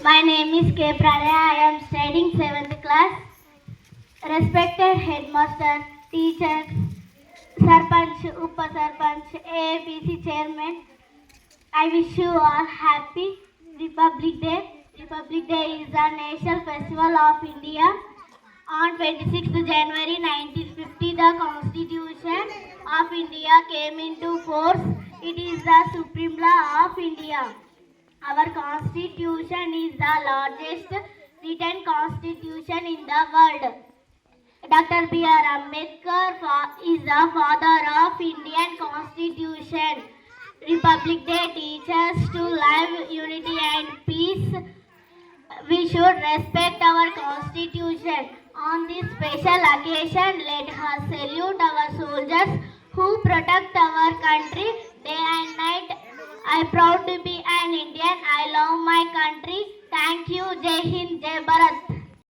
My name is K. Pranaya. I am studying 7th class. Respected headmaster, teachers, Sarpanch, Upa Sarpanch, AAPC chairman, I wish you all happy Republic Day. Republic Day is a national festival of India. On 26th January 1950, the Constitution of India came into force. It is the supreme law of India. Our constitution is the largest written constitution in the world. Dr. B.R. Ambedkar is the father of Indian constitution. Republic Day teaches to live unity and peace. We should respect our constitution. On this special occasion, let us salute our soldiers who protect our country day and night. I am proud to be an Indian. I love my country. Thank you. Jai Hind, Jai Bharat.